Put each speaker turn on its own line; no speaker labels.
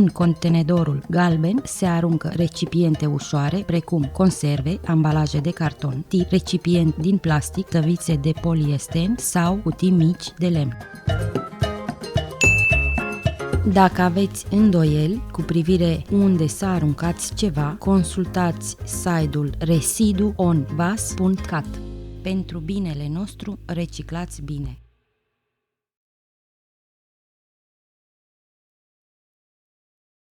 În contenedorul galben se aruncă recipiente ușoare, precum conserve, ambalaje de carton, tip recipient din plastic, tăvițe de poliesten sau cutii mici de lemn. Dacă aveți îndoieli cu privire unde să aruncați ceva, consultați site-ul residuonvas.cat. Pentru binele nostru, reciclați bine!